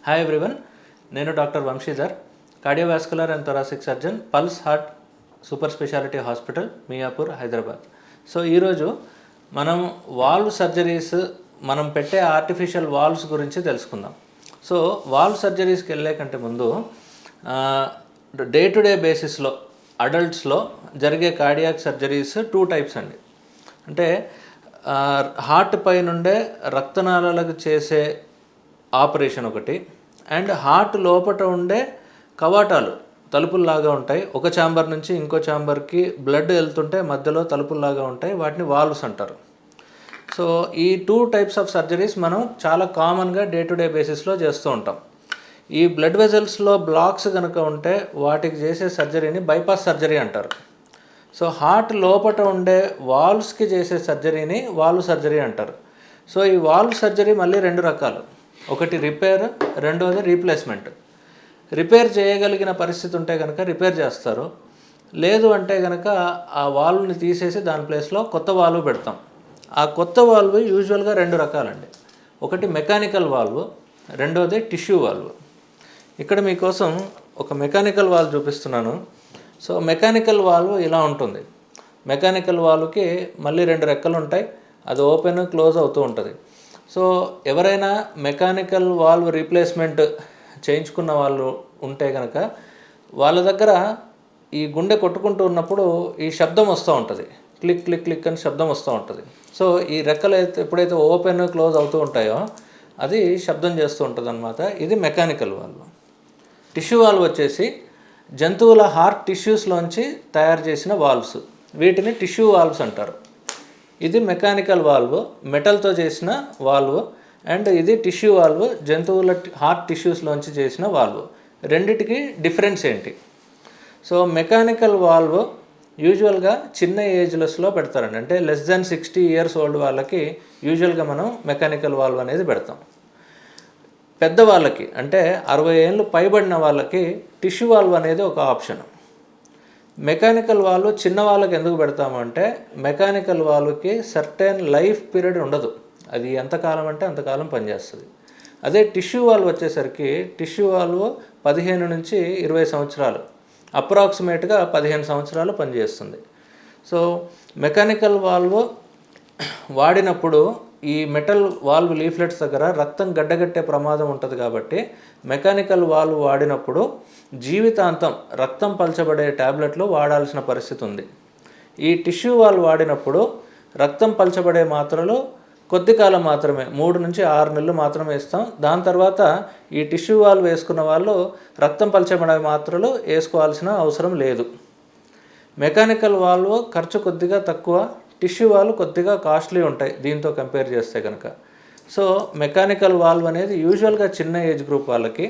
Hi everyone, నేను doctor Vamshidhar, cardiovascular and thoracic surgeon, pulse heart super speciality hospital, Miyapur, Hyderabad. So ఈరోజు మనం valve surgeries, మనం పెట్టే ఆర్టిఫిషియల్ వాల్వ్స్ గురించి తెలుసుకుందాం. సో వాల్వ్ సర్జరీస్కి వెళ్ళే కంటే ముందు డే టు డే బేసిస్లో అడల్ట్స్లో జరిగే కార్డియాక్ సర్జరీస్ 2 టైప్స్ అండి. అంటే హార్ట్ పై నుండే రక్తనాళాలకు చేసే ఆపరేషన్ ఒకటి, అండ్ హార్ట్ లోపట ఉండే కవాటాలు తలుపుల్లాగా ఉంటాయి. ఒక ఛాంబర్ నుంచి ఇంకో ఛాంబర్కి బ్లడ్ వెళ్తుంటే మధ్యలో తలుపుల్లాగా ఉంటాయి, వాటిని వాల్వ్స్ అంటారు. సో ఈ 2 టైప్స్ ఆఫ్ సర్జరీస్ మనం చాలా కామన్గా డే టు డే బేసిస్లో చేస్తూ ఉంటాం. ఈ బ్లడ్ వెజల్స్లో బ్లాక్స్ కనుక ఉంటే వాటికి చేసే సర్జరీని బైపాస్ సర్జరీ అంటారు. సో హార్ట్ లోపట ఉండే వాల్వ్స్కి చేసే సర్జరీని వాల్వ్ సర్జరీ అంటారు. సో ఈ వాల్వ్ సర్జరీ మళ్ళీ 2 రకాలు. ఒకటి రిపేర్, రెండవది రీప్లేస్మెంట్. రిపేర్ చేయగలిగిన పరిస్థితి ఉంటే కనుక రిపేర్ చేస్తారు, లేదు అంటే కనుక ఆ వాల్వ్ని తీసేసి దాని ప్లేస్లో కొత్త వాల్వ్ పెడతాం. ఆ కొత్త వాల్వ్ యూజువల్గా 2 రకాలండి. ఒకటి మెకానికల్ వాల్వ్, రెండవది టిష్యూ వాల్వ్. ఇక్కడ మీకోసం ఒక మెకానికల్ వాల్వ్ చూపిస్తున్నాను. సో మెకానికల్ వాల్వ్ ఇలా ఉంటుంది. మెకానికల్ వాల్వ్కి మళ్ళీ 2 రెక్కలు ఉంటాయి, అది ఓపెన్ క్లోజ్ అవుతూ ఉంటుంది. సో ఎవరైనా మెకానికల్ వాల్వ్ రీప్లేస్మెంట్ చేయించుకున్న వాళ్ళు ఉంటే కనుక వాళ్ళ దగ్గర ఈ గుండె కొట్టుకుంటూ ఉన్నప్పుడు ఈ శబ్దం వస్తూ ఉంటుంది, క్లిక్ క్లిక్ క్లిక్ అని శబ్దం వస్తూ ఉంటుంది. సో ఈ రెక్కలు ఎప్పుడైతే ఓపెన్ క్లోజ్ అవుతూ ఉంటాయో అది శబ్దం చేస్తూ ఉంటుంది అన్నమాట. ఇది మెకానికల్ వాల్వ్. టిష్యూ వాల్వ్ వచ్చేసి జంతువుల హార్ట్ టిష్యూస్లోంచి తయారు చేసిన వాల్వ్స్, వీటిని టిష్యూ వాల్వ్స్ అంటారు. ఇది మెకానికల్ వాల్వ్, మెటల్తో చేసిన వాల్వ్, అండ్ ఇది టిష్యూ వాల్వ్, జంతువుల హార్ట్ టిష్యూస్లోంచి చేసిన వాల్వ్. రెండిటికి డిఫరెన్స్ ఏంటి? సో మెకానికల్ వాల్వ్ యూజువల్గా చిన్న ఏజ్లెస్లో పెడతారండి. అంటే లెస్ దాన్ 60 years ఓల్డ్ వాళ్ళకి యూజువల్గా మనం మెకానికల్ వాల్వ్ అనేది పెడతాం. పెద్దవాళ్ళకి అంటే 60 ఏళ్ళు పైబడిన వాళ్ళకి టిష్యూ వాల్వ్ అనేది ఒక ఆప్షన్. మెకానికల్ వాల్వ్ చిన్న వాళ్ళకి ఎందుకు పెడతామంటే మెకానికల్ వాల్వ్కి సర్టెన్ లైఫ్ పీరియడ్ ఉండదు, అది ఎంతకాలం అంటే అంతకాలం పనిచేస్తుంది. అదే టిష్యూ వాల్వ్ వచ్చేసరికి టిష్యూ వాల్వ్ 15 నుంచి 20 సంవత్సరాలు, అప్రాక్సిమేట్గా 15 సంవత్సరాలు పనిచేస్తుంది. సో మెకానికల్ వాల్వ్ వాడినప్పుడు ఈ మెటల్ వాల్వ్ లీఫ్లెట్స్ దగ్గర రక్తం గడ్డగట్టే ప్రమాదం ఉంటుంది. కాబట్టి మెకానికల్ వాల్వ్ వాడినప్పుడు జీవితాంతం రక్తం పలచబడే ట్యాబ్లెట్లు వాడాల్సిన పరిస్థితి ఉంది. ఈ టిష్యూ వాల్వ్ వాడినప్పుడు రక్తం పలచబడే మాత్రలు కొద్ది కాలం మాత్రమే, 3 నుంచి 6 నెలలు మాత్రమే ఇస్తాం. దాని తర్వాత ఈ టిష్యూ వాల్వ్ వేసుకున్న వాళ్ళు రక్తం పలచబడే మాత్రలు వేసుకోవాల్సిన అవసరం లేదు. మెకానికల్ వాల్వ్ ఖర్చు కొద్దిగా తక్కువ, టిష్యూ వాల్వ్ కొద్దిగా కాస్ట్లీ ఉంటాయి దీంతో కంపేర్ చేస్తే కనుక. సో మెకానికల్ వాల్వ్ అనేది యూజువల్గా చిన్న ఏజ్ గ్రూప్ వాళ్ళకి,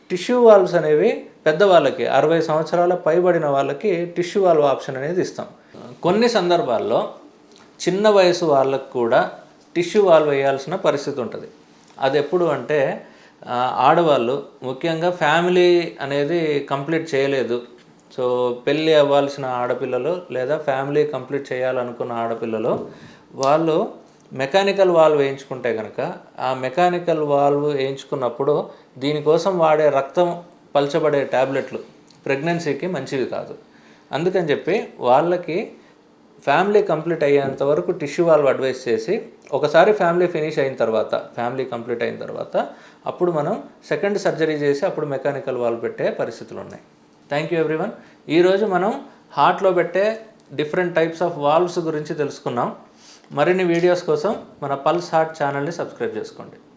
టిష్యూ వాల్వ్స్ అనేవి పెద్దవాళ్ళకి 60 సంవత్సరాల పైబడిన వాళ్ళకి టిష్యూ వాల్వ్ ఆప్షన్ అనేది ఇస్తాం. కొన్ని సందర్భాల్లో చిన్న వయసు వాళ్ళకు కూడా టిష్యూ వాల్వ్ వేయాల్సిన పరిస్థితి ఉంటుంది. అది ఎప్పుడు అంటే ఆడవాళ్ళు, ముఖ్యంగా ఫ్యామిలీ అనేది కంప్లీట్ చేయలేదు, సో పెళ్ళి అవ్వాల్సిన ఆడపిల్లలు లేదా ఫ్యామిలీ కంప్లీట్ చేయాలనుకున్న ఆడపిల్లలు వాళ్ళు మెకానికల్ వాల్వ్ వేయించుకుంటే కనుక ఆ మెకానికల్ వాల్వ్ వేయించుకున్నప్పుడు దీనికోసం వాడే రక్తం పలచబడే ట్యాబ్లెట్లు ప్రెగ్నెన్సీకి మంచివి కాదు. అందుకని చెప్పి వాళ్ళకి ఫ్యామిలీ కంప్లీట్ అయ్యేంత వరకు టిష్యూ వాల్వ్ అడ్వైస్ చేసి, ఒకసారి ఫ్యామిలీ ఫినిష్ అయిన తర్వాత, ఫ్యామిలీ కంప్లీట్ అయిన తర్వాత అప్పుడు మనం సెకండ్ సర్జరీ చేసి అప్పుడు మెకానికల్ వాల్వ్ పెట్టే పరిస్థితులు ఉన్నాయి. Thank you everyone. ఈరోజు మనం హార్ట్లో పెట్టే డిఫరెంట్ టైప్స్ ఆఫ్ వాల్వ్స్ గురించి తెలుసుకున్నాం. మరిన్ని వీడియోస్ కోసం మన పల్స్ హార్ట్ ఛానల్ని సబ్స్క్రైబ్ చేసుకోండి.